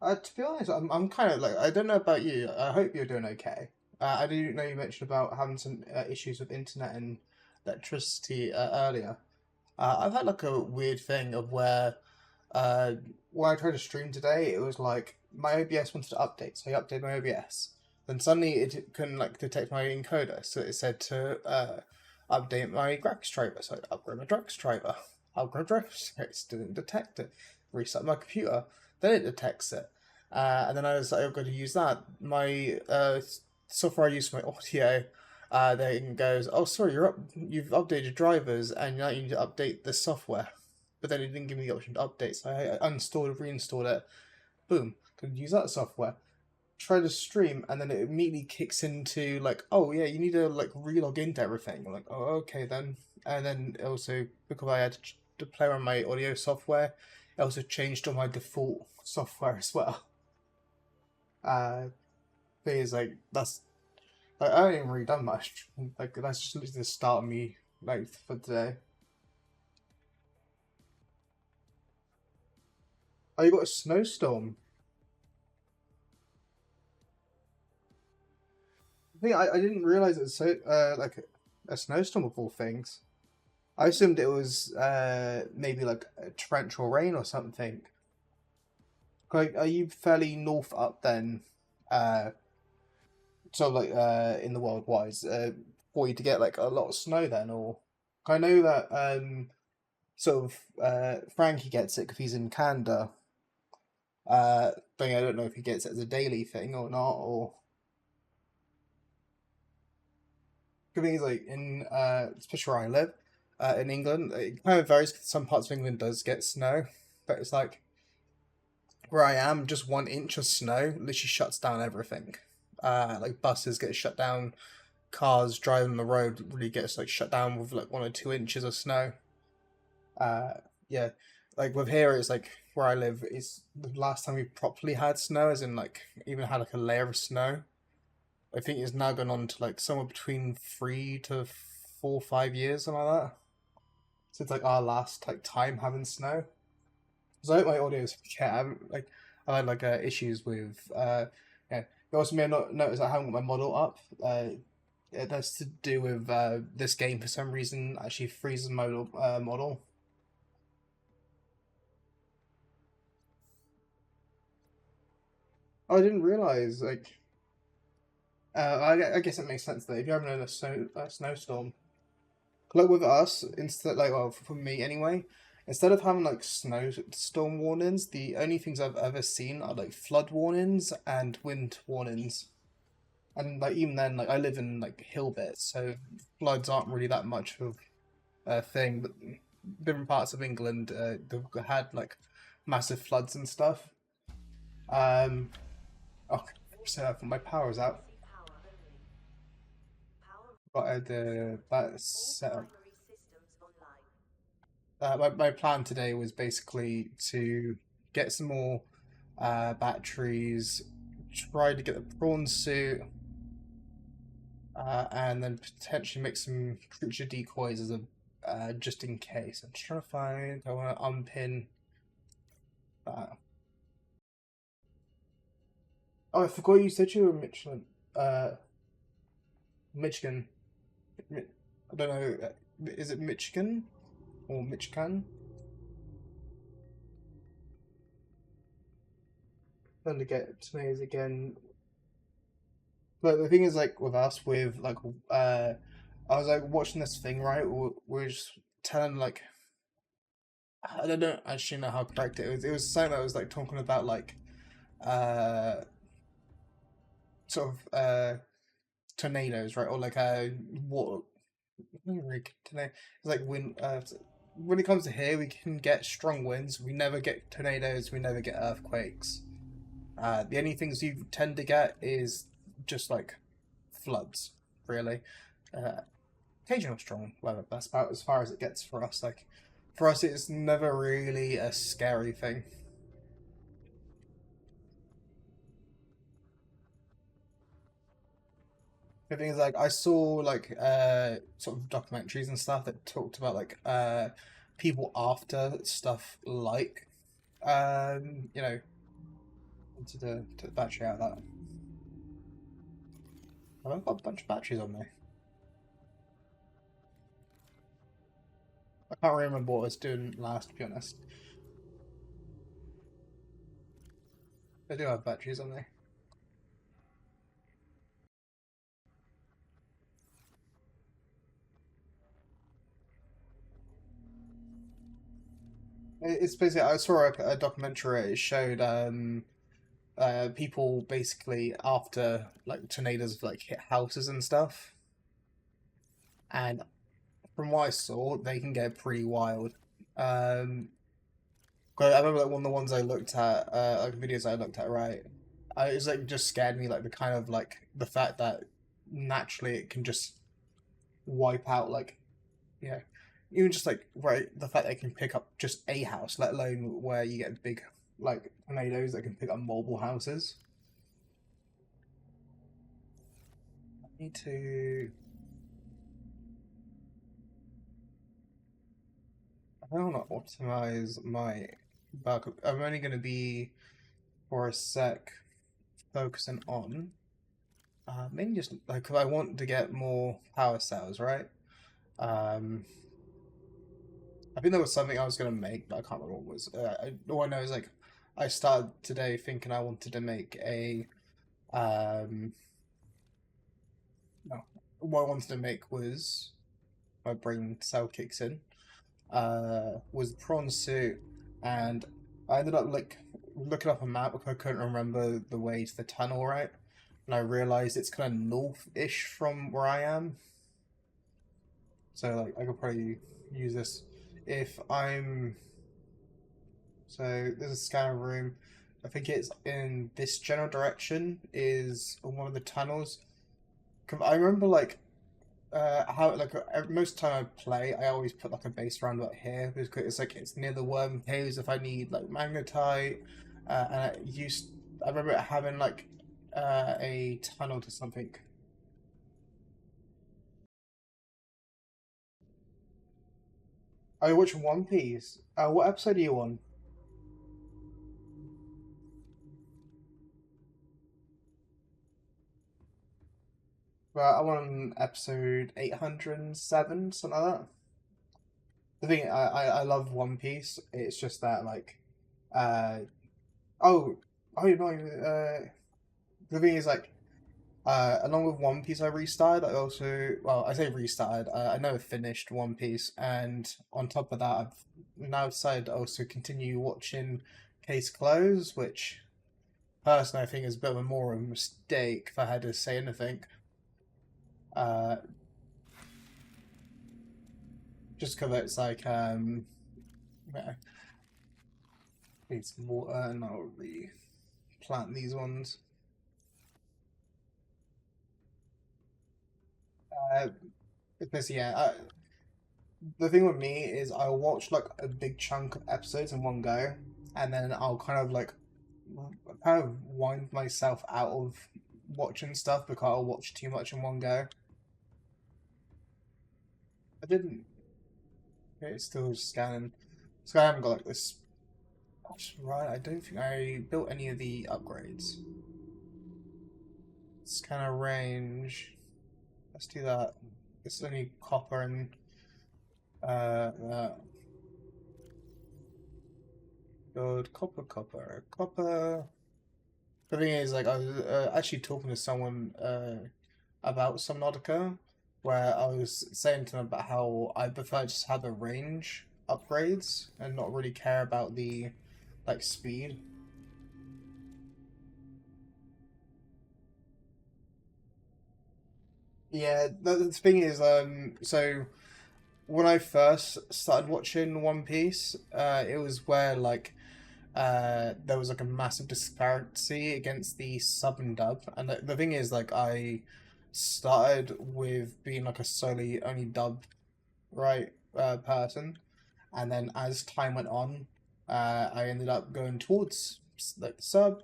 To be honest, I'm kind of like, I don't know about you. I hope you're doing okay. I do know you mentioned about having some issues with internet and electricity earlier. I've had like a weird thing of where uh, when I tried to stream today, it was like my OBS wanted to update, so I updated my OBS. Then suddenly it couldn't like detect my encoder, so it said to update my graphics driver. So I upgrade my graphics driver. Upgrade graphics, it didn't detect it. Restart my computer, then it detects it. And then I was like, I've got to use that. My software I use for my audio then goes, oh sorry, you've updated drivers and now you need to update the software. But then it didn't give me the option to update, so I uninstalled, reinstalled it. Boom, could use that software. Try to stream, and then it immediately kicks into like, oh yeah, you need to like relog into everything. I'm like, oh okay then. And then also because I had to play around my audio software, it also changed all my default software as well. Thing is like like I haven't even really done much. Like that's just literally the start of me like for today. Oh, you got a snowstorm. I think I didn't realize it was so like a snowstorm of all things. I assumed it was maybe like a torrential rain or something. Like, are you fairly north up then? Uh, so like in the world wise, for you to get like a lot of snow then, or I know that sort of Frankie gets it because he's in Canada. Thing I don't know if he gets it as a daily thing or not, or because he's like in especially where I live, in England, it kind of varies. 'Cause some parts of England does get snow, but it's like where I am, just 1 inch of snow literally shuts down everything. Like buses get shut down, cars driving on the road really gets like shut down with like 1 or 2 inches of snow. Uh, yeah, like with here, it's like where I live is the last time we properly had snow, as in like even had like a layer of snow. I think it's now gone on to like somewhere between 3 to 4, 5 years, something like that. Since like our last like time having snow. So I hope my audio is okay. I had like issues with yeah. You also may have not noticed I haven't got my model up. That's to do with this game for some reason actually freezes my model. Oh, I didn't realize like I guess it makes sense that if you're having a snowstorm, like with us, instead, like, well, for me anyway, instead of having like snowstorm warnings, the only things I've ever seen are like flood warnings and wind warnings. And like even then, like I live in like hill bits, so floods aren't really that much of a thing. But different parts of England, they've had like massive floods and stuff. Um, oh, so my power's out. But the that set up. My plan today was basically to get some more batteries, try to get the prawn suit, and then potentially make some creature decoys as a just in case. I'm just trying to find. I want to unpin. Uh, oh, I forgot you said you were Michelin. Michigan. I don't know. Is it Michigan or Michigan? Then to get tomatoes again. But the thing is, like with us, with like, I was like watching this thing, right? We're just telling like, I don't actually know how correct it was. It was something that was like talking about like, uh, sort of tornadoes, right? Or like what? Tornado. It's like when it comes to here, we can get strong winds. We never get tornadoes. We never get earthquakes. The only things you tend to get is just like floods, really. Uh, Occasional strong weather. That's about as far as it gets for us. Like for us, it's never really a scary thing. The thing is, like I saw like sort of documentaries and stuff that talked about like people after stuff like you know into the battery out of that. I've got a bunch of batteries on me. I can't remember what I was doing last, to be honest. I do have batteries on me. It's basically, I saw a documentary. It showed people basically after like tornadoes like hit houses and stuff, and from what I saw, they can get pretty wild. Um, 'Cause I remember like one of the ones I looked at, like videos I looked at, right? It was like just scared me, like the kind of like the fact that naturally it can just wipe out, like, yeah, even just like right, the fact that it can pick up just a house, let alone where you get big like tornadoes that can pick up multiple houses. I need to. I don't want to optimize my backup. I'm only going to be for a sec focusing on mainly just like 'cause I want to get more power cells, right? Um, I think there was something I was gonna make, but I can't remember what it was. All I know is like I started today thinking I wanted to make a um. No, what I wanted to make was my brain cell kicks in. Was the prawn suit, and I ended up like looking up a map because I couldn't remember the way to the tunnel, right? And I realized it's kind of north-ish from where I am. So like I could probably use this if I'm. So there's a scanner room. I think it's in this general direction is one of the tunnels. I remember like how like most time I play, I always put like a base around about here because it's like it's near the worm caves if I need like magnetite. And I remember it having like a tunnel to something. I watched One Piece. What episode are you on? Well, I'm on episode 807, something like that. The thing, I love One Piece. It's just that, like, uh, oh, oh, no, the thing is, like, along with One Piece, I restarted. I also, well, I say restarted. I never finished One Piece, and on top of that, I've now decided to also continue watching Case Closed, which personally I think is a bit of a more of a mistake if I had to say anything. Uh, just because it's like, yeah, need some water, and I'll replant these ones. Uh, because yeah, the thing with me is I'll watch like a big chunk of episodes in one go, and then I'll kind of wind myself out of watching stuff because I'll watch too much in one go. I didn't. It's still scanning. So I haven't got like this. That's right. I don't think I built any of the upgrades. Scanner range. Let's do that. It's only copper and gold, copper. The thing is, like, I was actually talking to someone about Subnautica, where I was saying to them about how I prefer just have the range upgrades and not really care about the like speed. Yeah, the thing is, so when I first started watching One Piece, it was where like there was like a massive disparity against the sub and dub. And the thing is, like, I started with being like a solely only dub, right, person. And then as time went on, I ended up going towards like the sub.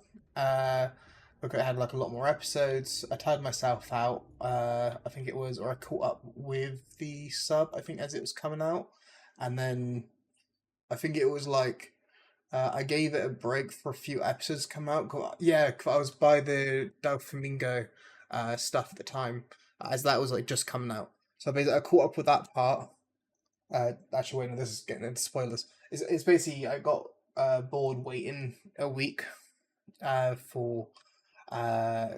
Because it had like a lot more episodes. I tired myself out. I think it was, or I caught up with the sub. I think as it was coming out, and then I think it was like I gave it a break for a few episodes to come out. Yeah, 'cause I was by the Doflamingo stuff at the time, as that was like just coming out. So basically, I caught up with that part. Actually, wait, no, this is getting into spoilers. It's basically I got bored waiting a week for uh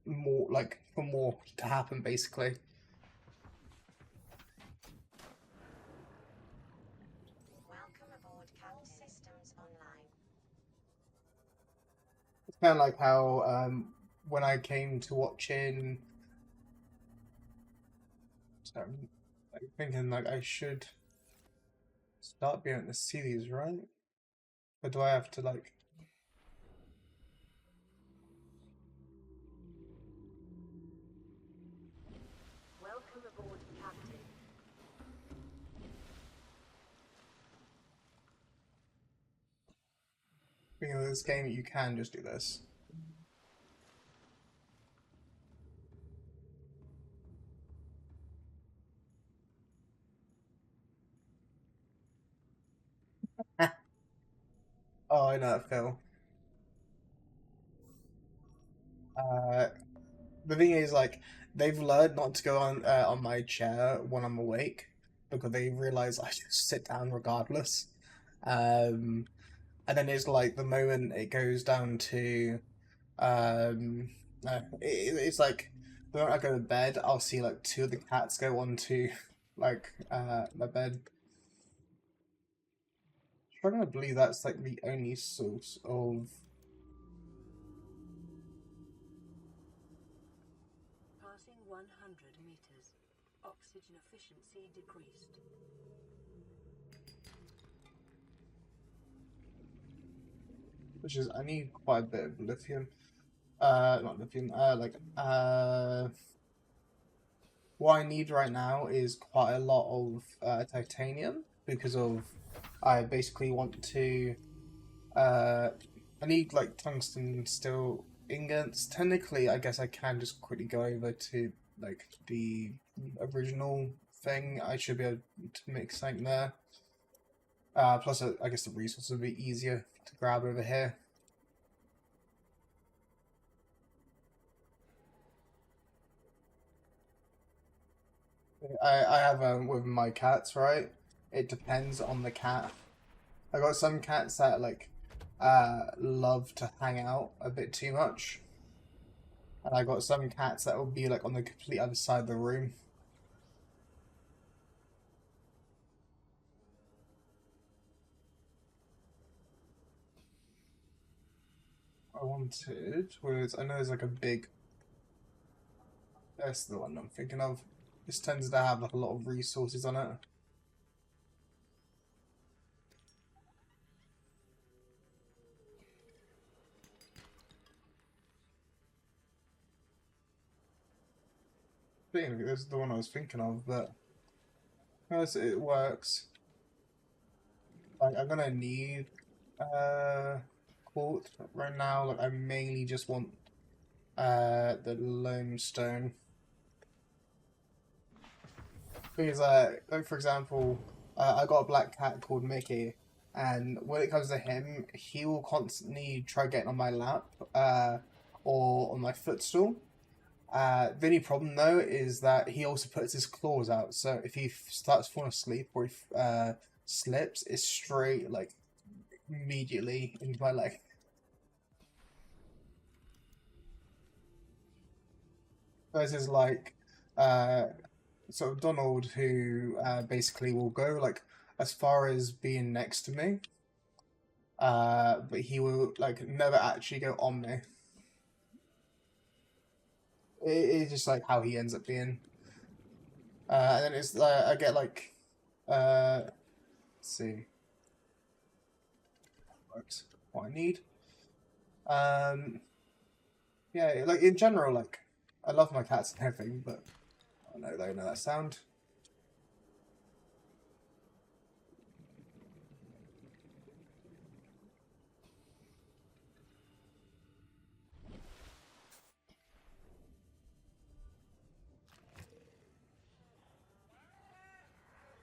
more like for more to happen basically. Welcome aboard CAD Systems Online. It's kind of like how when I came to watching, so I'm like thinking like I should start being able to see these, right? Or do I have to like? Welcome aboard, Captain. Thinking of this game, you can just do this. Oh, I know that Phil. Uh, the thing is, like, they've learned not to go on my chair when I'm awake because they realize I just sit down regardless. Um, and then it's like the moment it goes down to it's like the moment I go to bed, I'll see like two of the cats go onto like my bed. I'm trying to believe that's like the only source of. Passing 100 meters. Oxygen efficiency decreased. Which is I need quite a bit of lithium. Not lithium. What I need right now is quite a lot of titanium because of I basically want to. Uh, I need like tungsten steel ingots. Technically, I guess I can just quickly go over to like the original thing. I should be able to make something there. Plus, I guess the resources would be easier to grab over here. I have with my cats, right? It depends on the cat. I got some cats that like love to hang out a bit too much, and I got some cats that will be like on the complete other side of the room. I wanted was I know there's like a big. That's the one I'm thinking of. This tends to have like a lot of resources on it. I think this is the one I was thinking of, but as it works, like I'm gonna need uh quartz right now. Like I mainly just want the limestone because like for example, I got a black cat called Mickey, and when it comes to him, he will constantly try getting on my lap or on my footstool. The only problem though is that he also puts his claws out, so if he starts falling asleep or if slips, it's straight like immediately into my leg. Versus like uh, sort of Donald, who basically will go like as far as being next to me, but he will like never actually go on me. It's just like how he ends up being. And then it's I get like let's see what I need. Um, yeah, like in general, like I love my cats and everything, but I know they know that sound.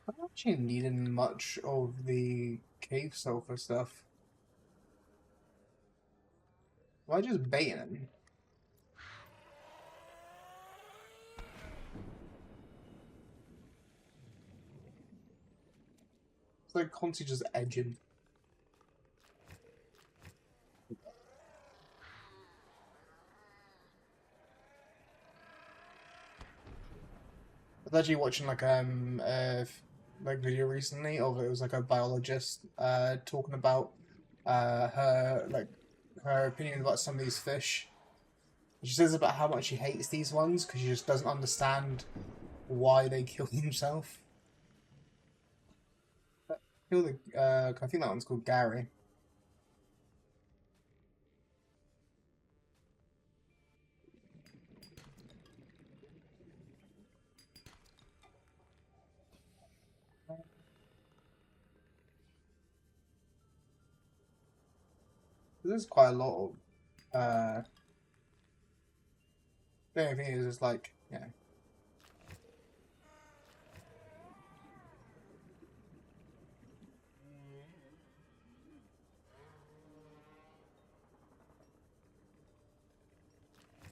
I'm not actually needing much of the cave sulfur stuff. Am I just baiting him? It's like constantly just edging. I was actually watching like video recently of it was like a biologist talking about her opinion about some of these fish. She says about how much she hates these ones because she just doesn't understand why they kill themselves. I think that one's called Gary. There's quite a lot of the only thing is just like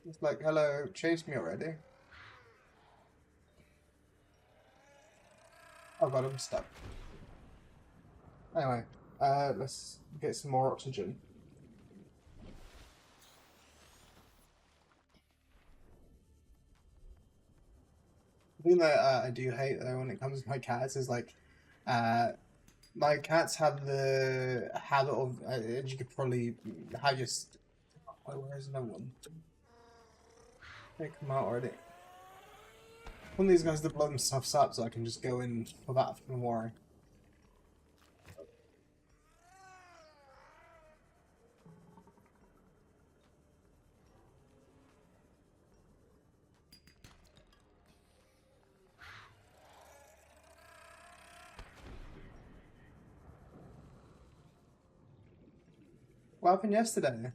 it's like, hello, chase me already. Oh god, I'm stuck. Anyway, let's get some more oxygen. The thing that I do hate though when it comes to my cats is like, my cats have the habit of, as you could probably, how just, oh, where is another one? They come out already. One of these guys to blow themselves up so I can just go in without having to worry. What happened yesterday?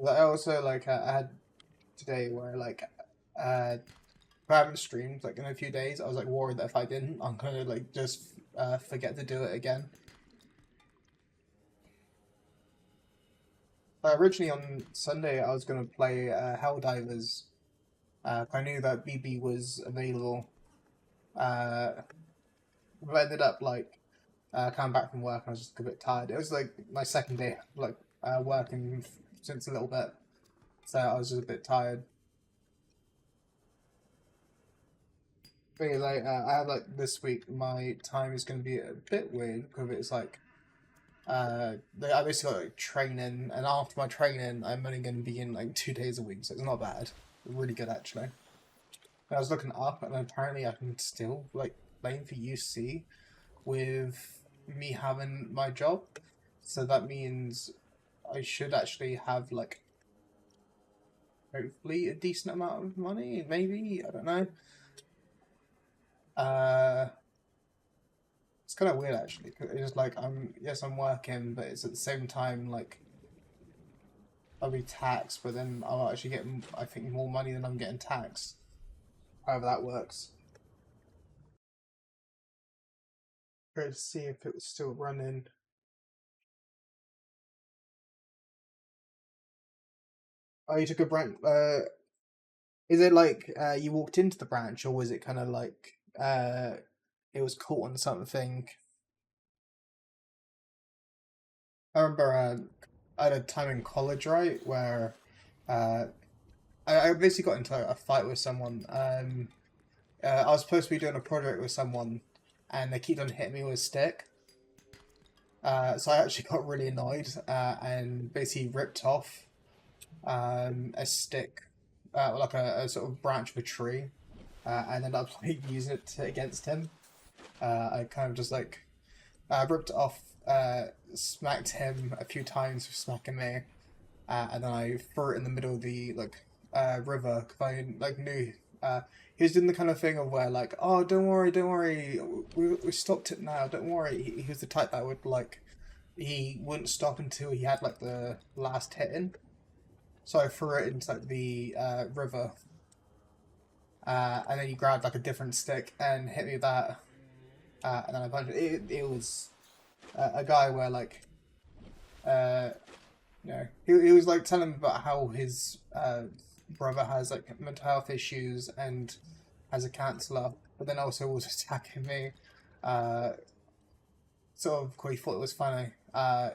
I also like I had today where like I haven't streamed like in a few days. I was like worried that if I didn't, I'm gonna like just forget to do it again. Originally on Sunday, I was gonna play Helldivers. I knew that BB was available. But I ended up like coming back from work. And I was just a bit tired. It was like my second day like working since a little bit, so I was just a bit tired. Thing is, I have like this week. My time is going to be a bit weird because it's like I basically got like training, and after my training, I'm only going to be in like 2 days a week, so it's not bad. Really good actually. And I was looking up, and apparently I can still like playing for UC with me having my job, so that means I should actually have like hopefully a decent amount of money. Maybe I don't know. Uh, it's kind of weird actually. 'Cause it's just like I'm working, but it's at the same time like I'll be taxed, but then I'll actually get I think more money than I'm getting taxed. However that works. Try to see if it was still running. Oh, you took a branch. Is it like you walked into the branch, or was it kind of like it was caught on something? I remember I had a time in college, right, where uh, I basically got into a fight with someone. I was supposed to be doing a project with someone, and they keep on hitting me with a stick. So I actually got really annoyed and basically ripped off a stick, like a sort of branch of a tree, and ended up like using it against him. I kind of just like ripped it off, smacked him a few times for smacking me, and then I threw it in the middle of the like river because I like knew he was doing the kind of thing of where like, oh, don't worry, we stopped it now, don't worry. He was the type that would like he wouldn't stop until he had like the last hit in. So I threw it into like the river, and then he grabbed like a different stick and hit me with that, and then I punched it. It was a guy where like, he was like telling me about how his brother has like mental health issues and has a counselor, but then also was attacking me. Uh, sort of, he thought it was funny.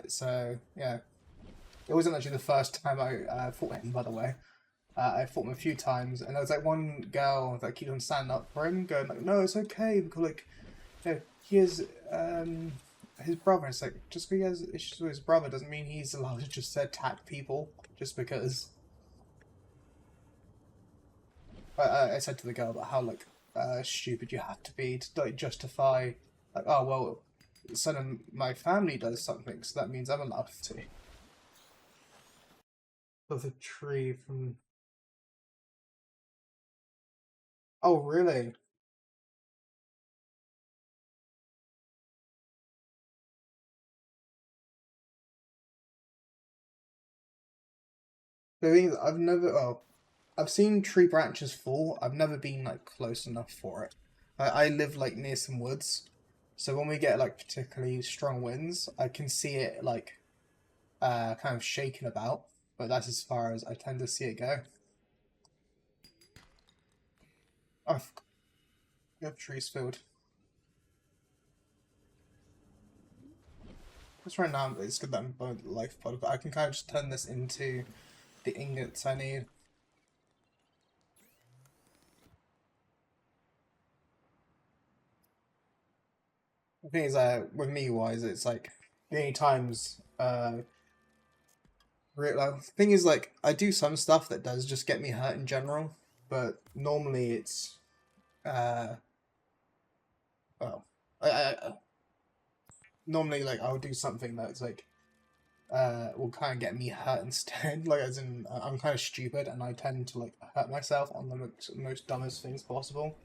So yeah, it wasn't actually the first time I fought him, by the way. I fought him a few times, and there was like one girl that kept on standing up for him, going like, "No, it's okay," because like, he has his brother. It's like just because he has issues with his brother doesn't mean he's allowed to just attack people just because. I said to the girl about how like stupid you have to be to like justify like, oh well, son of my family does something, so that means I'm allowed to. Of a tree from. Oh really? The thing is, I've never. Oh, I've seen tree branches fall. I've never been like close enough for it. I live like near some woods, so when we get like particularly strong winds, I can see it like kind of shaking about. But that's as far as I tend to see it go. Oh, you have trees filled. Just right now, it's good that I'm both life pod, but I can kind of just turn this into the ingots I need. The thing is, with me wise, it's like the only times the thing is, like, I do some stuff that does just get me hurt in general, but normally it's, uh, well, normally, like, I'll do something that's, like, will kind of get me hurt instead. Like, as in, I'm kind of stupid and I tend to, like, hurt myself on the most dumbest things possible.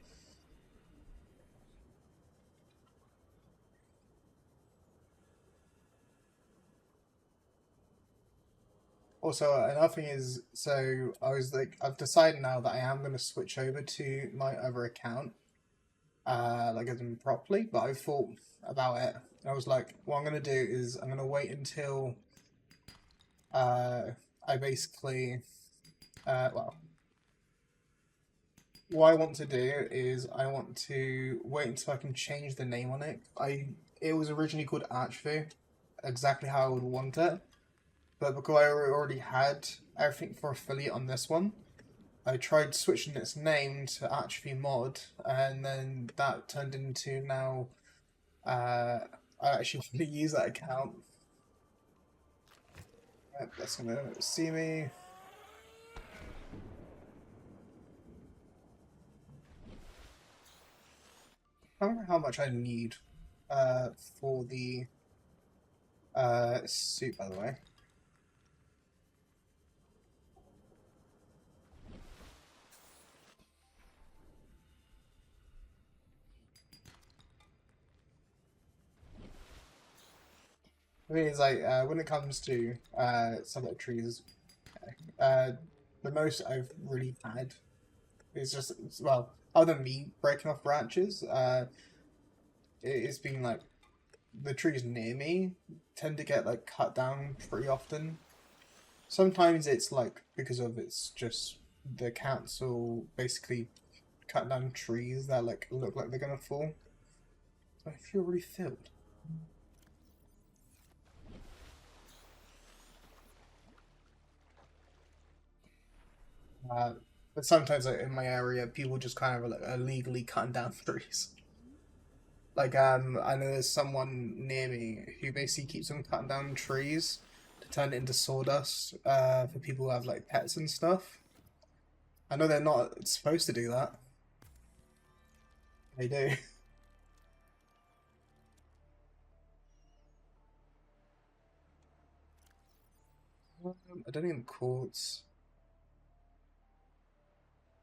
Also, another thing is, so I was like, I've decided now that I am going to switch over to my other account, like as in properly, but I thought about it. I was like, what I'm going to do is I'm going to wait until uh, I basically, well, what I want to do is I want to wait until I can change the name on it. It was originally called Achvi, exactly how I would want it, but because I already had everything for affiliate on this one, I tried switching its name to Achvi Mod, and then that turned into now. I actually want to use that account. Yep, that's gonna see me. I don't know how much I need for the suit, by the way. I mean, it's like when it comes to sublet trees, uh, the most I've really had is just, well, other than me breaking off branches, it's been like the trees near me tend to get like cut down pretty often. Sometimes it's like because of it's just the council basically cut down trees that like look like they're gonna fall. So I feel really filled. Uh, but sometimes like, in my area, people just kind of like illegally cutting down trees. Like I know there's someone near me who basically keeps on cutting down trees to turn it into sawdust for people who have like pets and stuff. I know they're not supposed to do that. They do. I don't even quartz.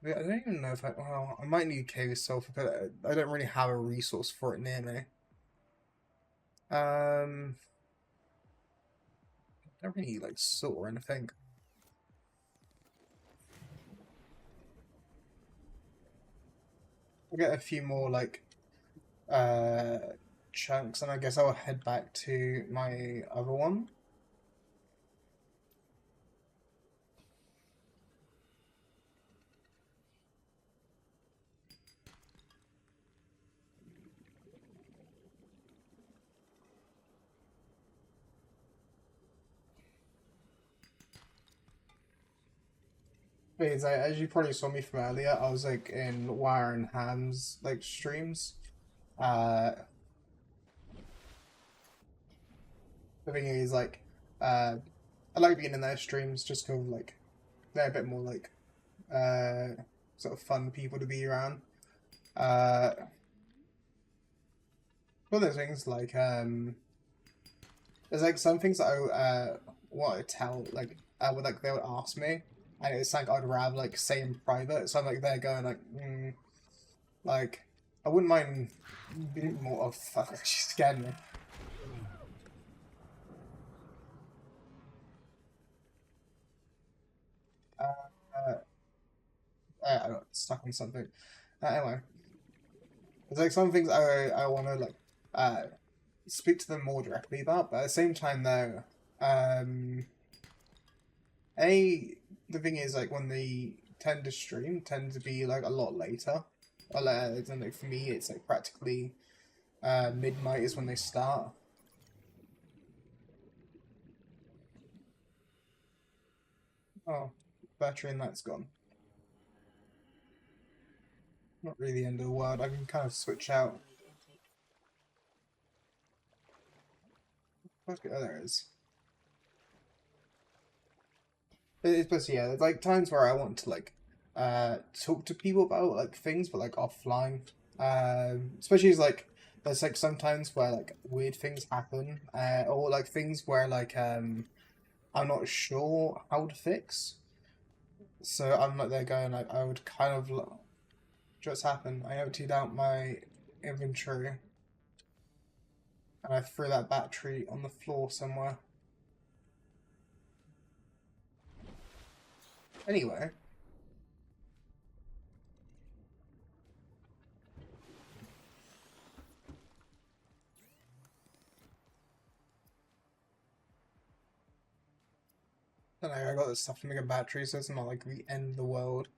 I don't even know if I. Well, I might need cave sulfur, but I don't really have a resource for it near me. I don't really like salt or anything. get a few more like chunks, and I guess I'll head back to my other one. Because as you probably saw me from earlier, I was like in Wire and Ham's like streams. Uh, the thing is like, I like being in their streams just because like they're a bit more like sort of fun people to be around. One of those things like there's like some things that I want to tell like would like they would ask me, and it's like I'd rather like say in private. So I'm like they're going like like I wouldn't mind being more. Oh fuck! She scared me. Uh, I got stuck on something. Anyway, there's like some things I want to like speak to them more directly about, but at the same time though, a the thing is like when they tend to stream tend to be like a lot later. Or like, like for me, it's like practically midnight is when they start. Oh, battery and that's gone. Not really the end of the world. I can kind of switch out. Oh, there it is. It's basically, yeah, there's like times where I want to like talk to people about like things, but like offline. Especially as like there's like sometimes where like weird things happen, or like things where like I'm not sure how to fix. So I'm like there going like I would kind of just happen. I emptied out my inventory and I threw that battery on the floor somewhere. Anyway. I got this stuff to make a battery, so it's not like the end of the world.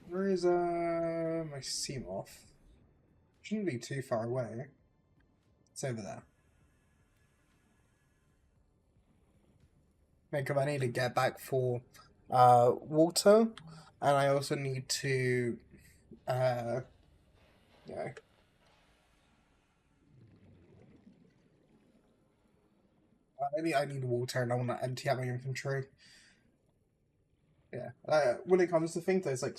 Where is my Seamoth? Shouldn't be too far away. It's over there. Because I need to get back for water, and I also need to yeah. I need water, and I want to empty out my inventory. Yeah. When it comes to things, there's like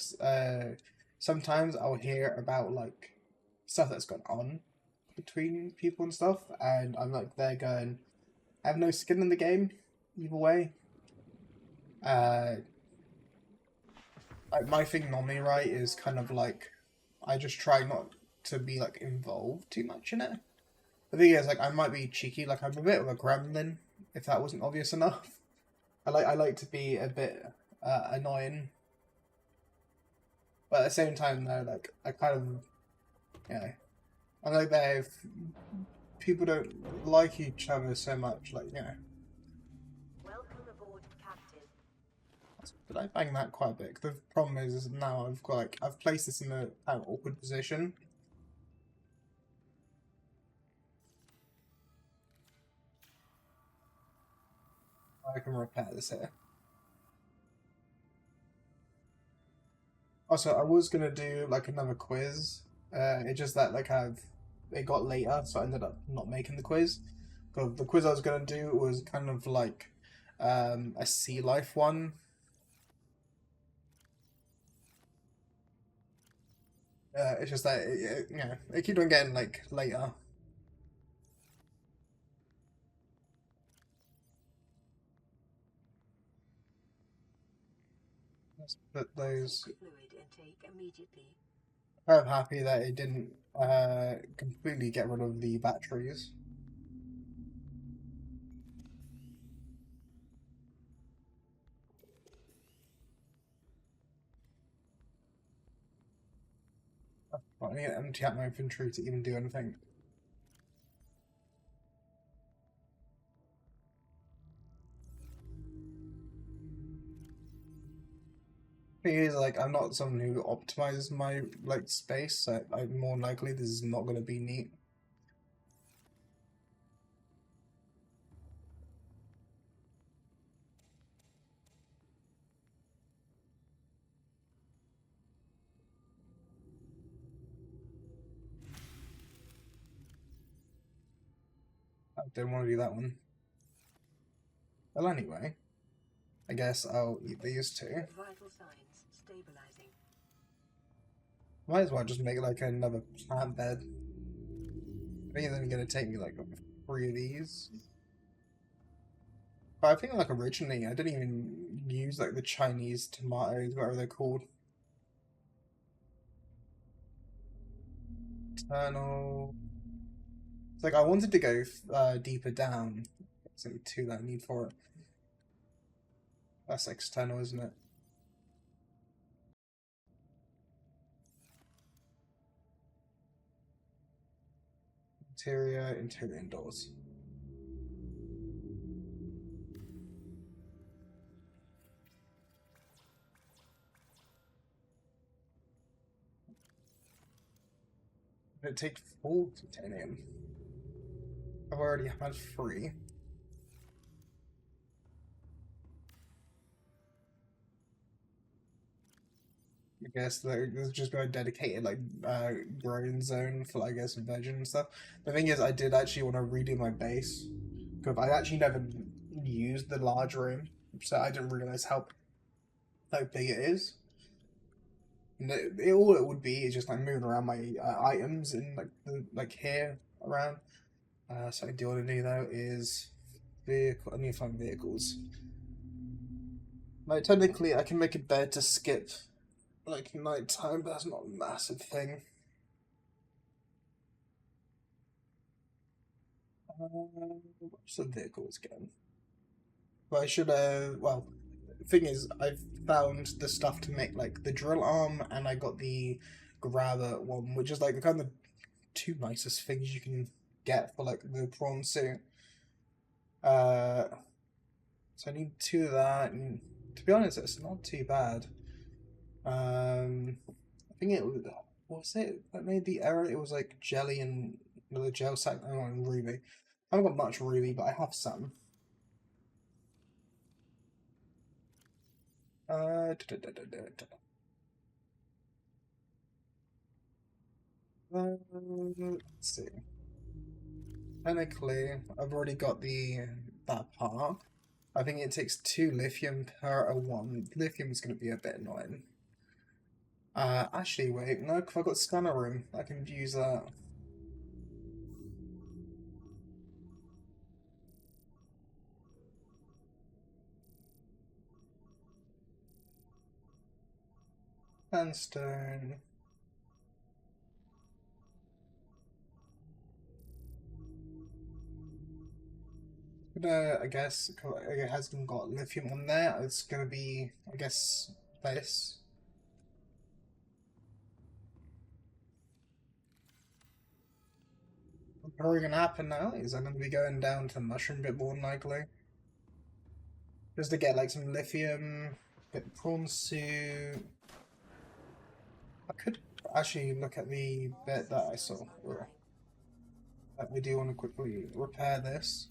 sometimes I'll hear about like stuff that's gone on between people and stuff, and I'm like they're going, I have no skin in the game either way. Like my thing normally, right, is kind of like I just try not to be like involved too much in it. The thing is, like I might be cheeky, like I'm a bit of a gremlin, if that wasn't obvious enough. I like to be a bit annoying, but at the same time though, like I kind of I like that if people don't like each other so much, like Welcome aboard, Captain. Did I bang that quite a bit? The problem is now I've got like I've placed this in an awkward position. I can repair this here. Also, I was gonna do like another quiz. It's just that like it got later, so I ended up not making the quiz. But the quiz I was gonna do was kind of like a sea life one. It's just that it keep on getting like later. Let's put those. Fluid intake immediately. I'm happy that it didn't completely get rid of the batteries. I need to empty out my inventory to even do anything. Thing is, like, I'm not someone who optimizes my like space, so I'm more likely this is not going to be neat. I don't want to do that one. Well, anyway, I guess I'll eat these two. Vital signs stabilizing. Might as well just make like another plant bed. I think it's only going to take me like 3 of these. But I think like originally I didn't even use like the Chinese tomatoes, whatever they're called. Eternal. It's like I wanted to go deeper down. It's only 2 that I need for it. That's external, isn't it? Interior, interior indoors. It takes 4 titanium. I've already had 3. I guess there's just got a dedicated like growing zone for I guess veg and stuff. The thing is, I did actually want to redo my base because I actually never used the large room, so I didn't realize how big it is. And all it would be is just like moving around my items in like here around. So I do want to do though is vehicle. I need to find vehicles. Like technically, I can make a bed to skip like nighttime, but that's not a massive thing. What's the vehicles again? Well, I should well, the thing is, I've found the stuff to make like the drill arm, and I got the grabber one, which is like the kind of 2 nicest things you can get for like the prawn suit. So I need 2 of that, and to be honest, it's not too bad. I think it was, what was it that made the error? It was like jelly and the gel sack. I don't know, ruby. I haven't got much ruby, but I have some. Let's see. Technically, I've already got that part. I think it takes 2 lithium per 1. Lithium is going to be a bit annoying. Actually, wait, no, because I've got scanner room. I can use that. Sandstone. I guess it hasn't got lithium on there. It's gonna be, I guess, this. What's probably gonna happen now is I'm gonna be going down to the mushroom bit more than likely. Just to get like some lithium, get the prawn suit. I could actually look at the bit that I saw. I do want to quickly repair this.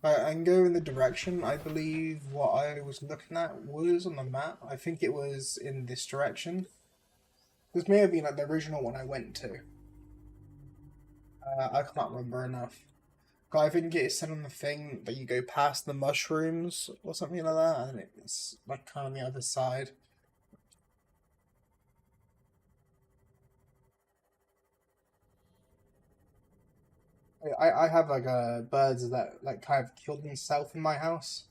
I can go in the direction I believe what I was looking at was on the map. I think it was in this direction. This may have been like the original one I went to. I can't remember enough. I think it said on the thing that you go past the mushrooms or something like that, and it's like kind of the other side. I have like birds that like kind of killed themselves in my house.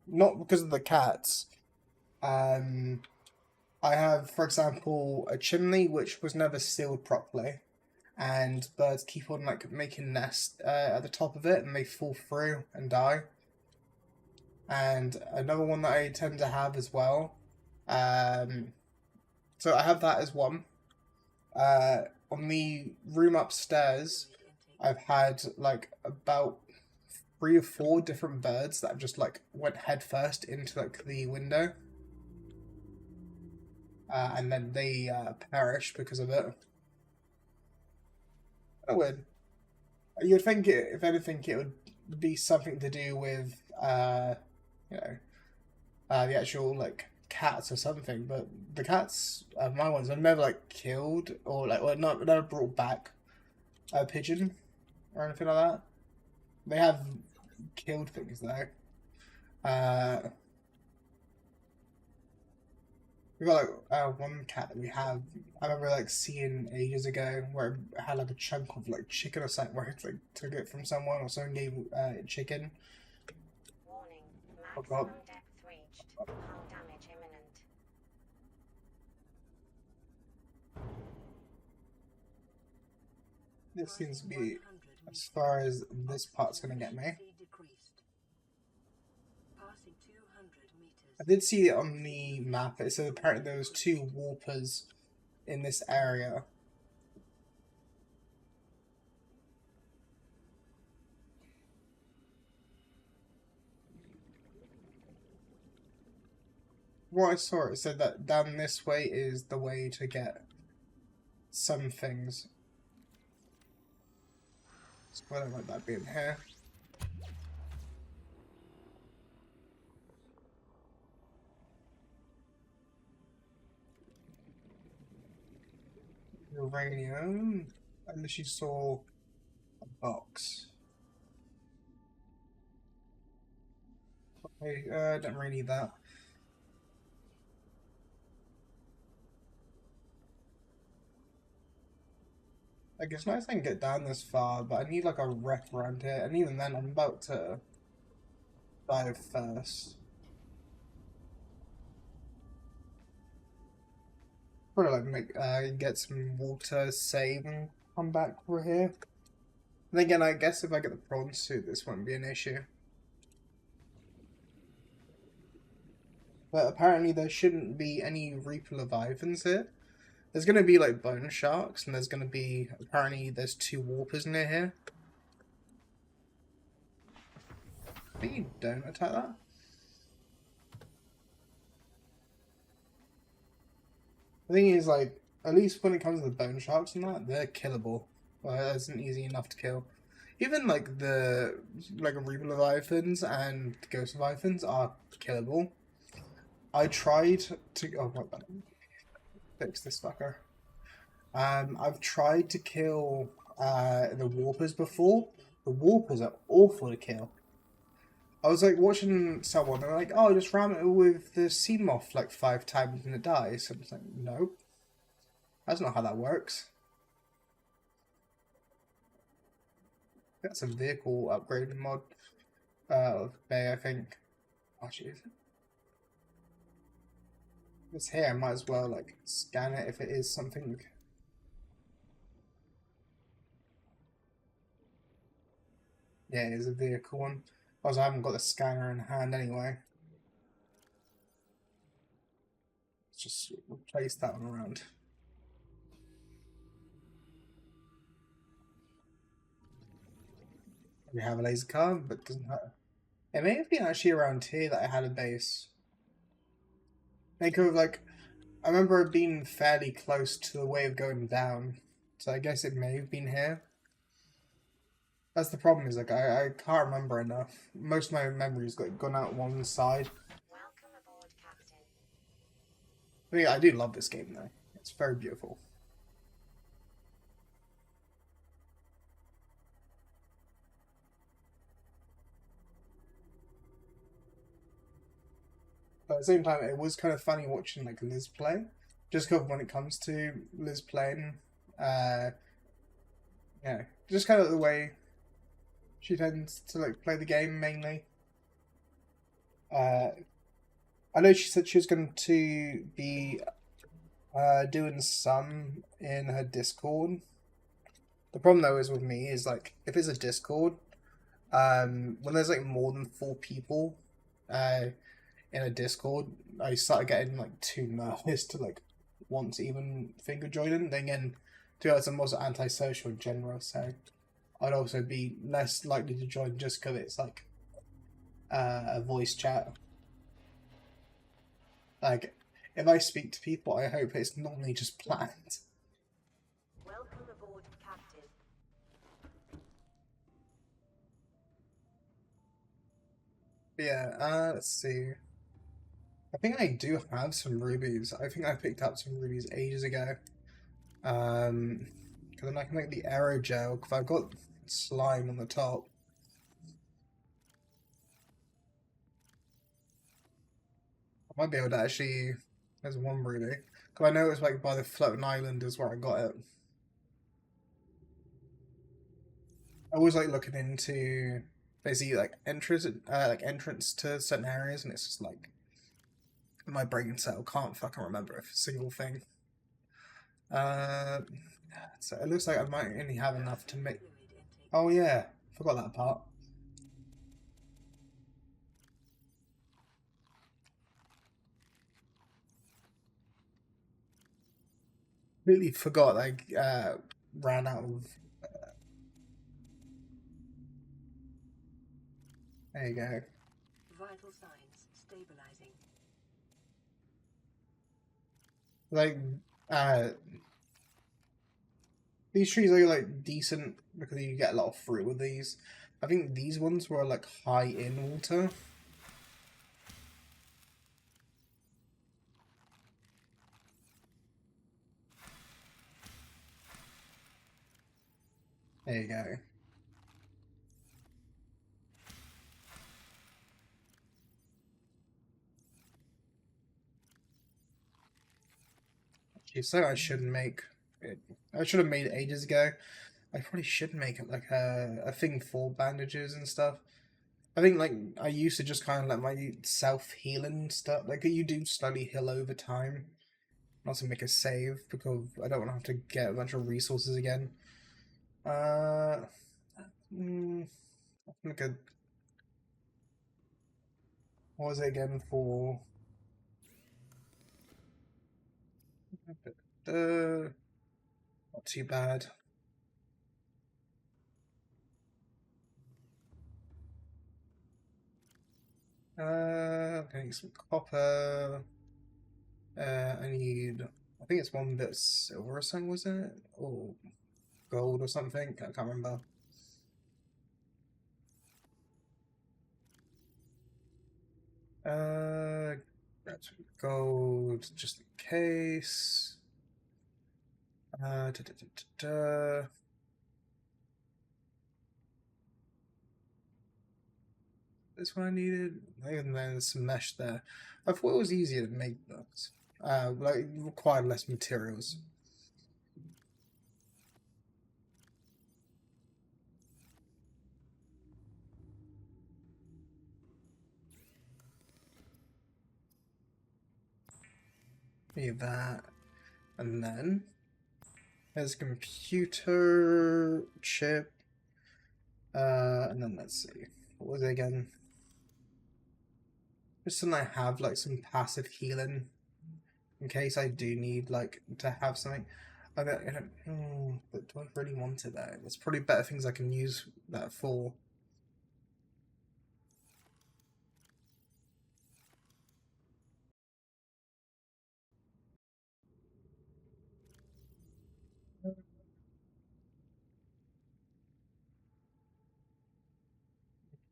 Not because of the cats. Um, I have, for example, a chimney which was never sealed properly, and birds keep on like making nests at the top of it, and they fall through and die. And another one that I tend to have as well, So I have that as one. On the room upstairs, I've had like about 3 or 4 different birds that have just like went head first into like the window, and then they perished because of it. Oh, weird. You'd think if anything, it would be something to do with you know, the actual like cats or something. But the cats, my ones, I've never like killed or like not never brought back a pigeon or anything like that. They have killed things though. We got like one cat that we have. I remember like seeing ages ago where it had like a chunk of like chicken or something where it like took it from someone or someone gave chicken. Warning, Oh god. maximum depth reached. Hull damage imminent. This seems to be as far as this part's gonna get me. I did see it on the map. It said apparently there was 2 warpers in this area. What I saw, it said that down this way is the way to get some things. So I don't like that being here. Uranium, unless you saw a box. Okay, don't really need that. I guess nice I can get down this far, but I need like a wreck around here, and even then I'm about to dive first. Probably like make get some water, save, and come back over here. And again, I guess if I get the prawn suit, this won't be an issue. But apparently there shouldn't be any Reaper Leviathans here. There's going to be like bone sharks, and there's going to be, apparently there's 2 warpers near here. But you don't attack that. The thing is, like, at least when it comes to the bone sharks and that, they're killable. Well, that's an easy enough to kill. Even like the Reaper Leviathans and Ghost Leviathans are killable. I tried to fix this fucker. I've tried to kill the warpers before. The warpers are awful to kill. I was like watching someone and they're like, oh, just ram it with the Seamoth like 5 times and it dies. So I was like, no. That's not how that works. That's a vehicle upgrading mod bay, I think. Oh, shit. It's here, I might as well like scan it if it is something. Yeah, it is a vehicle one. Because I haven't got the scanner in hand anyway. Let's just replace that one around. We have a laser card, but it doesn't hurt. It may have been actually around here that I had a base. They could have, like, I remember it being fairly close to the way of going down. So I guess it may have been here. That's the problem, is like I can't remember enough. Most of my memories got gone out one side. Welcome aboard, Captain. I mean, I do love this game though. It's very beautiful. But at the same time, it was kind of funny watching like Liz play. Just because when it comes to Liz playing, yeah, just kind of the way she tends to like play the game mainly. I know she said she was going to be doing some in her Discord. The problem though is with me is like if it's a Discord, when there's like more than 4 people in a Discord, I started getting like too nervous to like want to even think of joining. Then again, to be honest, I'm also antisocial in general, so I'd also be less likely to join just because it's like a voice chat. Like, if I speak to people, I hope it's normally just planned. Welcome aboard, Captain. But yeah, let's see. I think I do have some rubies. I think I picked up some rubies ages ago. Because then I can make the aerogel, because I've got slime on the top. I might be able to actually... There's one ruby. Because I know it's like by the floating island is where I got it. I always like looking into basically like entrance to certain areas, and it's just like my brain cell can't fucking remember a single thing. So it looks like I might only have enough to make. Oh yeah, forgot that part. Really forgot. Like ran out of. There you go. Vital signs stabilizing. Like these trees are like decent because you get a lot of fruit with these. I think these ones were like high in water. There you go. So I should make it. I should have made it ages ago. I probably should make it like a thing for bandages and stuff. I think like I used to just kind of let my self healing stuff. Like you do slowly heal over time. Not to make a save because I don't want to have to get a bunch of resources again. Uh, like a what was it again for? Not too bad. I need some copper. I need. I think it's one bit of silver or something, was it? Or gold or something? I can't remember. That's gold just in case. Da, da, da, da, da. This one I needed. And then some mesh there. I thought it was easier to make those. Like it required less materials. Need that. And then there's a computer chip. And then let's see. What was it again? Just so I have like some passive healing in case I do need like to have something. I don't, but do I really want it there? There's probably better things I can use that for.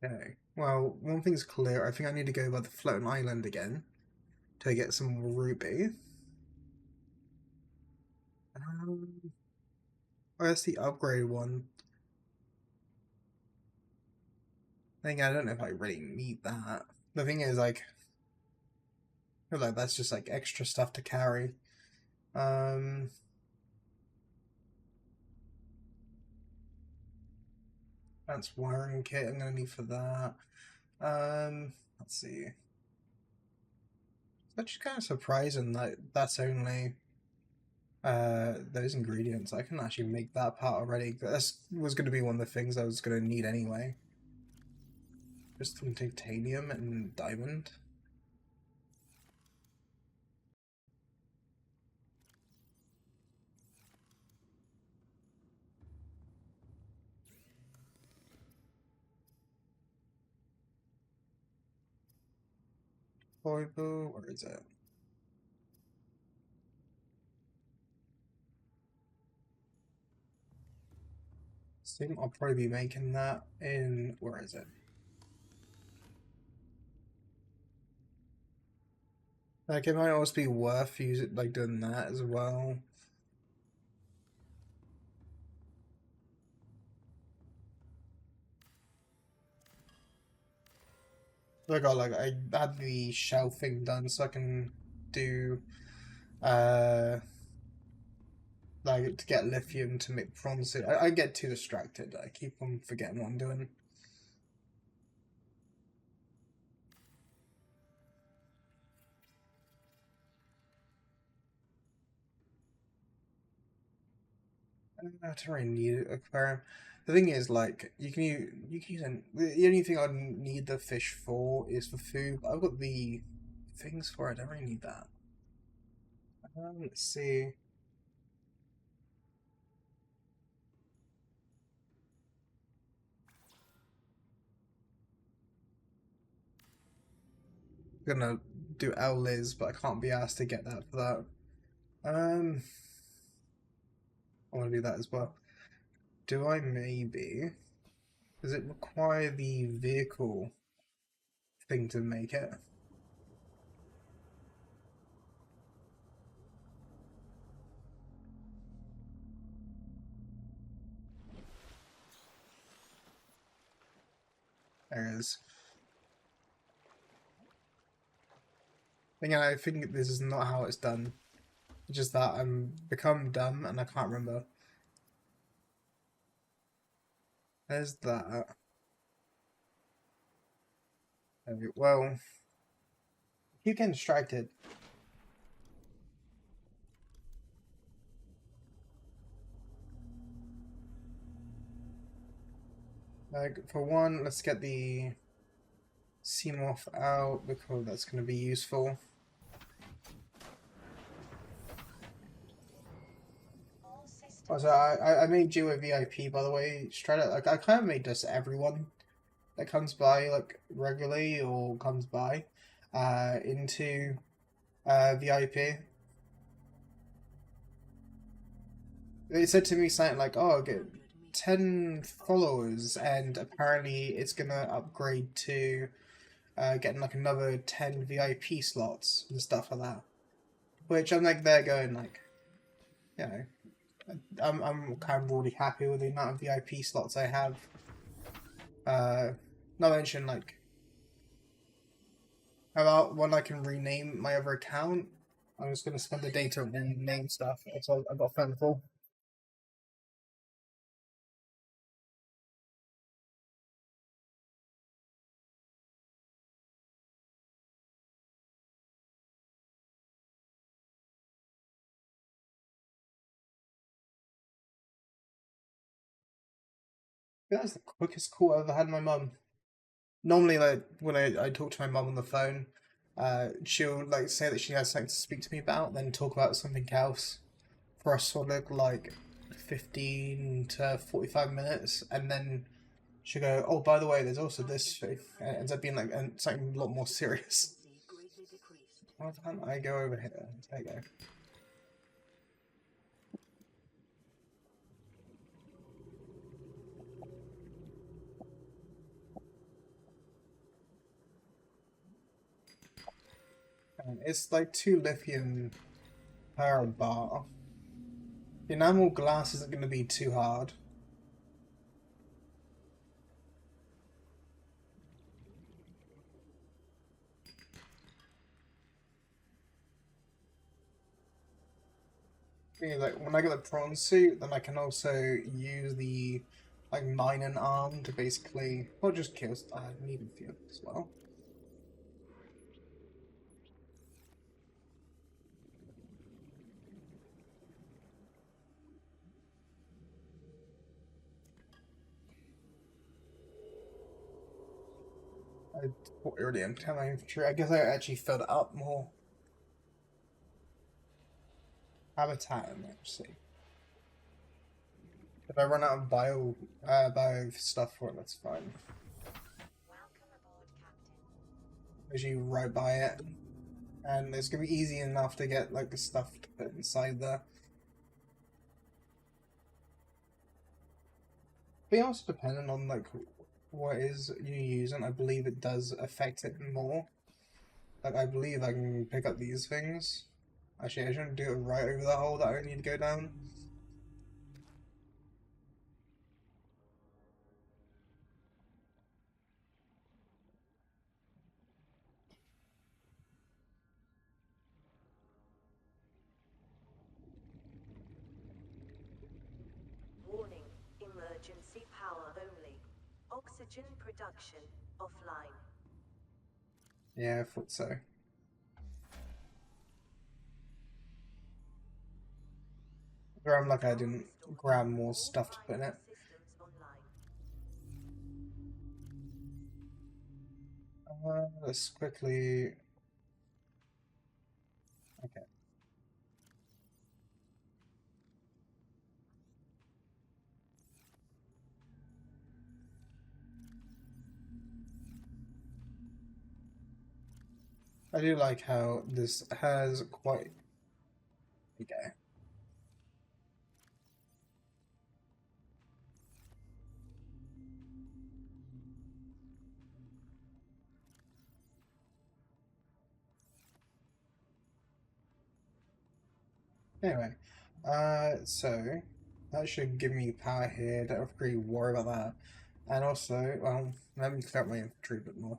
Okay. Well, one thing's clear. I think I need to go by the floating island again to get some ruby. Where's the upgrade one? I don't know if I really need that. The thing is, like, I feel like that's just like extra stuff to carry. That's wiring kit I'm gonna need for that. Let's see. It's actually kind of surprising that that's only those ingredients. I can actually make that part already. That was going to be one of the things I was going to need anyway. Just some titanium and diamond. Foible, where is it? I think I'll probably be making that in, where is it? Like, it might also be worth using, like, doing that as well. I had the shelving done so I can do, like, to get lithium to make bronze. I get too distracted. I keep on forgetting what I'm doing. I don't really need an aquarium. The thing is, like, you can use the only thing I need the fish for is for food. But I've got the things for it. I don't really need that. Let's see. I'm gonna do L Liz, but I can't be asked to get that for that. I want to do that as well. Do I maybe? Does it require the vehicle thing to make it? There it is. Again, I think this is not how it's done. It's just that I'm become dumb and I can't remember. There's that. Well, keep getting distracted. Like, for one, let's get the Seamoth out because that's going to be useful. All systems. Also, I made you a VIP, by the way. Straight out, like, I kind of made this everyone that comes by, like, regularly or comes by, into VIP. They said to me something like, "Oh, get 10 followers," and apparently it's gonna upgrade to getting like another 10 VIP slots and stuff like that. Which I'm like, there going like, you know, I'm kind of already happy with the amount of VIP slots I have. Not mention like about when I can rename my other account. I'm just gonna spend the day to rename stuff. That's all I've got fun for. That's the quickest call I've ever had with my mum. Normally, like when I talk to my mum on the phone, she'll like say that she has something to speak to me about, then talk about something else for a solid like 15 to 45 minutes, and then she'll go, "Oh, by the way, there's also this thing." And it ends up being like something a lot more serious. Greatly decreased. Why can't I go over here? There you go. And it's like 2 lithium per bar. The enamel glass isn't going to be too hard. Yeah, like when I get the prawn suit, then I can also use the like mining arm to basically not just kill. I need a few as well. I already emptied my inventory. I guess I actually filled it up more. Habitat in there. See, if I run out of bio stuff for it, that's fine. Welcome aboard, Captain. Literally right by it. And it's gonna be easy enough to get like the stuff to put inside there. But also depending on like what it is you using, I believe it does affect it more. Like I believe I can pick up these things. Actually, I shouldn't do it right over the hole that I need to go down. Warning, emergency power only. Oxygen production offline. Yeah, I thought so. I'm like I didn't grab more stuff to put in it. Systems online. Let's quickly. Okay. I do like how this has quite. Okay. Anyway, so that should give me power here. Don't have to really worry about that. And also, well, let me clear up my inventory a bit more.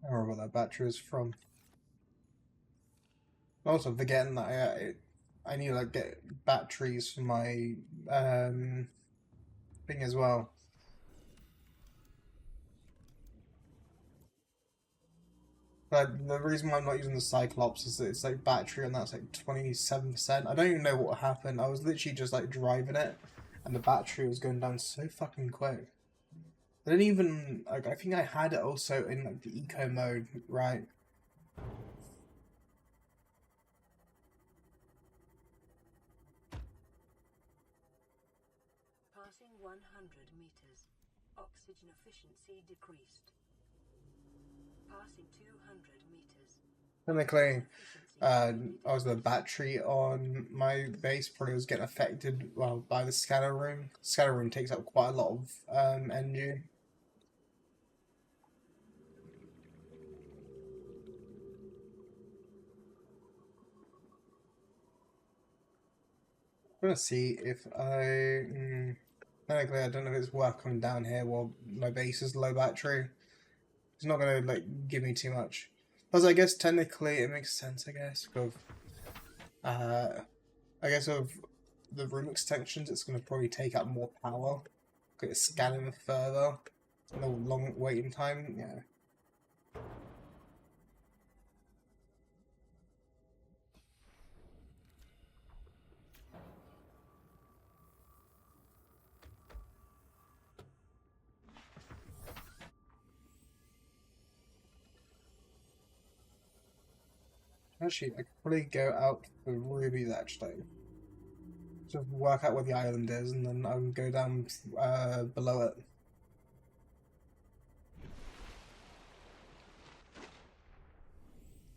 I don't remember what that battery is from. Also, forgetting that I need to like get batteries for my thing as well. But the reason why I'm not using the Cyclops is that it's like battery and that's like 27%. I don't even know what happened. I was literally just like driving it and the battery was going down so fucking quick. I didn't even like I think I had it also in like the eco mode, right? Passing 100 meters. Oxygen efficiency decreased. Passing 200 meters. Technically, also the battery on my base probably was getting affected well by the scanner room. Scanner room takes up quite a lot of energy. I'm gonna see if technically I don't know if it's worth coming down here while my base is low battery. It's not gonna like give me too much. Plus, I guess technically it makes sense. I guess of I guess of the room extensions, it's gonna probably take up more power. It's scanning further. No long waiting time. Yeah. Actually, I could probably go out for rubies actually. Just work out where the island is, and then I can go down below it.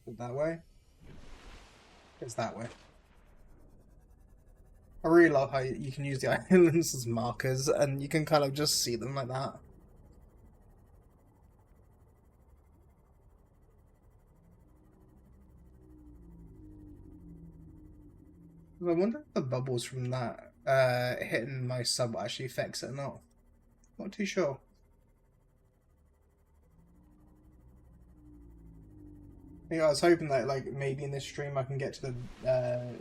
Is it that way? It's that way. I really love how you can use the islands as markers, and you can kind of just see them like that. I wonder if the bubbles from that hitting my sub actually affects it or not. Not too sure. Yeah, I was hoping that like maybe in this stream I can get to the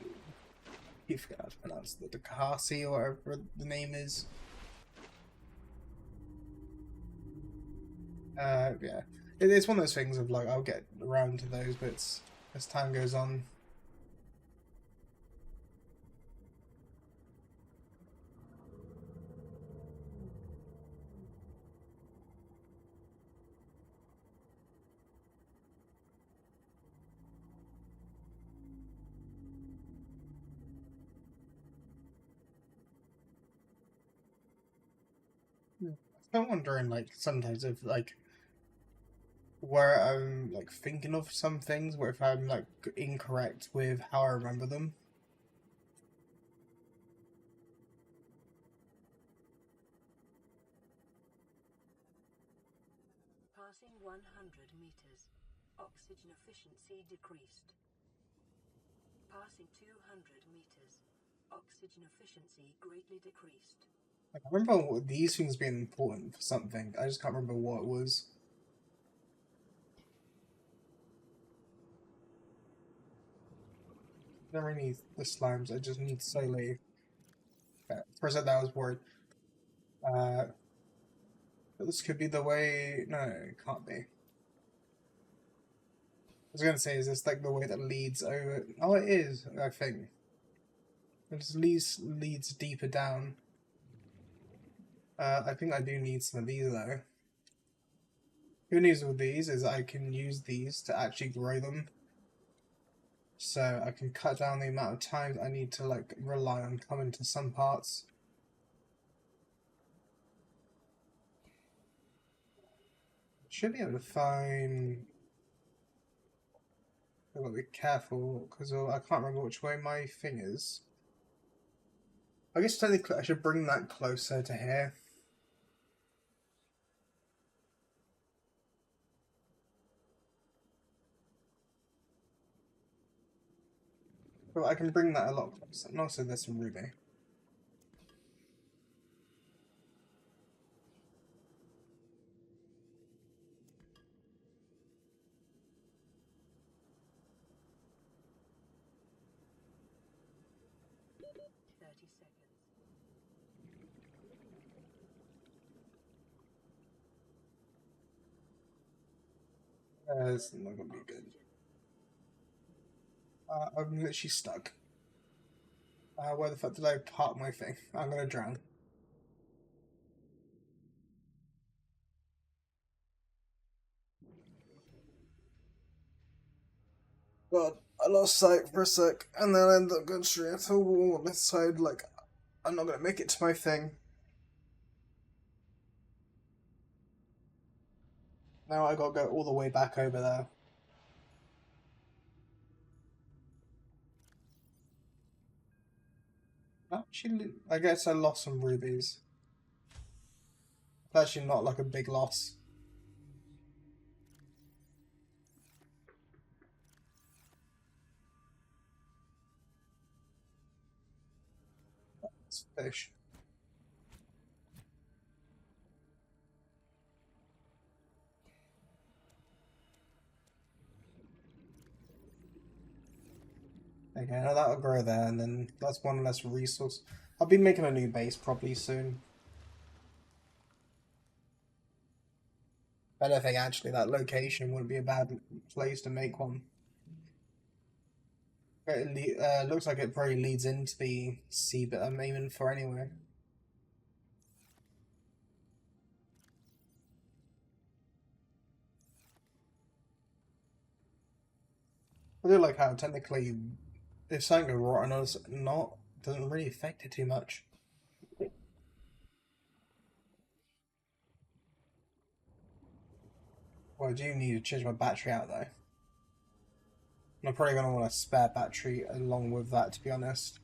you forget how to pronounce the Kahasi or whatever the name is. Yeah. It's one of those things of like I'll get around to those bits as time goes on. I'm wondering, like, sometimes if, like, where I'm, like, thinking of some things, where if I'm, like, incorrect with how I remember them. Passing 100 meters. Oxygen efficiency decreased. Passing 200 meters. Oxygen efficiency greatly decreased. Like, I remember these things being important for something. I just can't remember what it was. I don't really need the slimes, I just need Soleil. For a second, I was worried. Uh, this could be the way. No, it can't be. I was gonna say, is this like the way that leads over? Oh, it is. I think it just leads deeper down. I think I do need some of these though. Good news with these is I can use these to actually grow them, so I can cut down the amount of time I need to like rely on coming to some parts. Should be able to find. I've got to be careful because I can't remember which way my thing is. I guess technically I should bring that closer to here. But I can bring that a lot closer. And also there's some ruby. It's not gonna be good. I'm literally stuck. Where the fuck did I park my thing? I'm gonna drown. God, I lost sight for a sec, and then I ended up going straight into a wall on this side. Like, I'm not gonna make it to my thing. Now I gotta go all the way back over there. Actually, I guess I lost some rubies. Actually, not like a big loss. It's fish. Okay, now that'll grow there, and then that's one less resource. I'll be making a new base probably soon. I don't think actually that location wouldn't be a bad place to make one. It looks like it probably leads into the sea bit I'm aiming for anyway. I do like how technically, if something goes rotten or not, doesn't really affect it too much. Well, I do need to change my battery out though. I'm probably going to want a spare battery along with that, to be honest.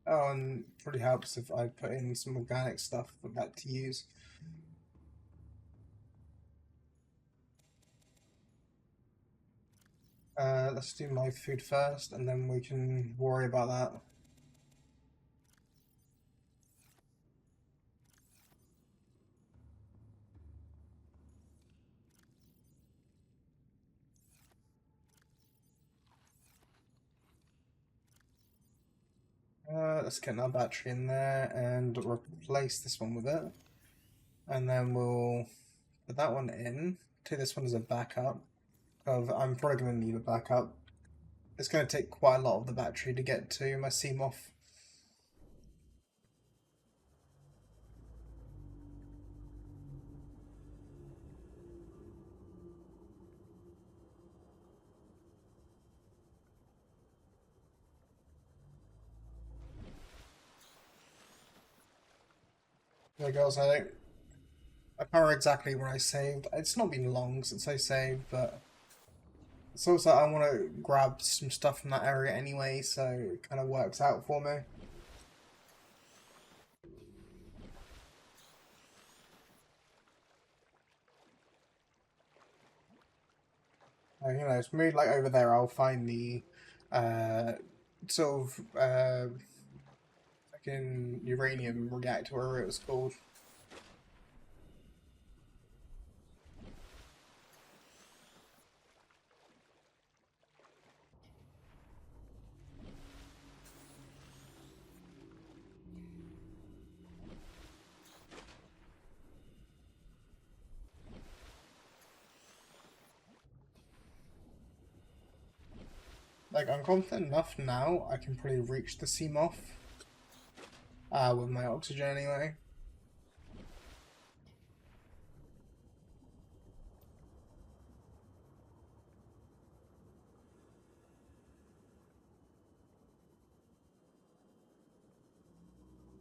Oh, and it probably helps if I put in some organic stuff for that to use. Let's do my food first, and then we can worry about that. Let's get that battery in there and replace this one with it. And then we'll put that one in. Take this one as a backup. I'm probably going to need a backup. It's going to take quite a lot of the battery to get to my Seamoth. Yeah, girls, I can't remember exactly when I saved. It's not been long since I saved, but it's also I want to grab some stuff from that area anyway, so it kind of works out for me. You know, it's maybe like over there. I'll find the uh, sort of fucking uranium reactor, whatever it was called. Like, I'm confident enough now I can probably reach the Seamoth with my oxygen anyway.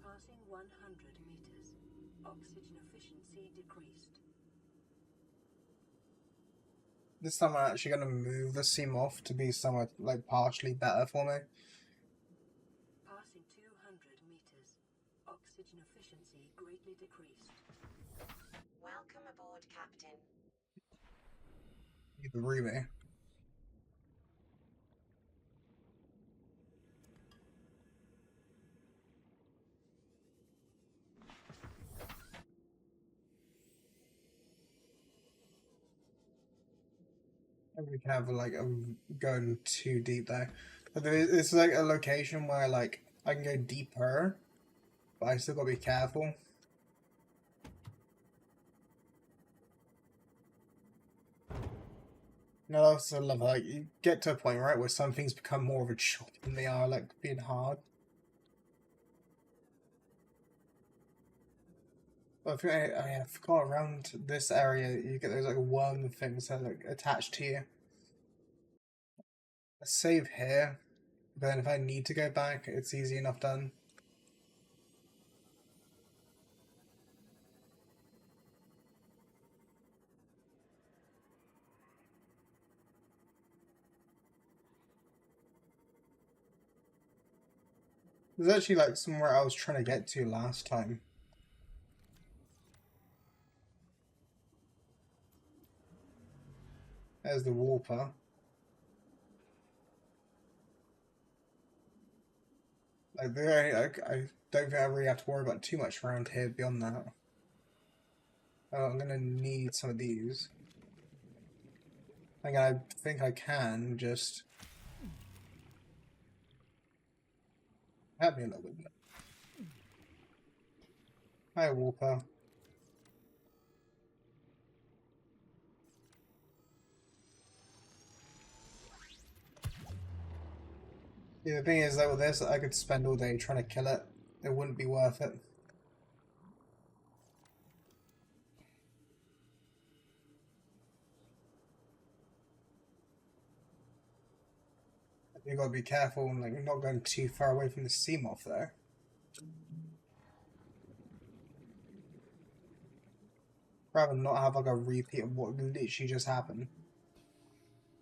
Passing 100 meters. Oxygen efficiency decreased. This time I'm actually going to move the Seamoth to be somewhat, like, partially better for me. Passing 200 meters. Oxygen efficiency greatly decreased. Welcome aboard, Captain. The Ruby. We can have like going too deep there. But it's like a location where like I can go deeper, but I still gotta be careful. You know, I also love like you get to a point right where some things become more of a chore than they are like being hard. But I think I forgot around this area you get those like worm things that are like attached to you. I save here, but then if I need to go back, it's easy enough done. There's actually like somewhere I was trying to get to last time. There's the Warper. Like, I don't think I really have to worry about too much around here beyond that. Oh, I'm gonna need some of these. I think I can just help me a little bit. Hi, Warper. Yeah, the thing is that with this, I could spend all day trying to kill it. It wouldn't be worth it. You gotta be careful and like not going too far away from the Seamoth there. Rather than not have like a repeat of what literally just happened.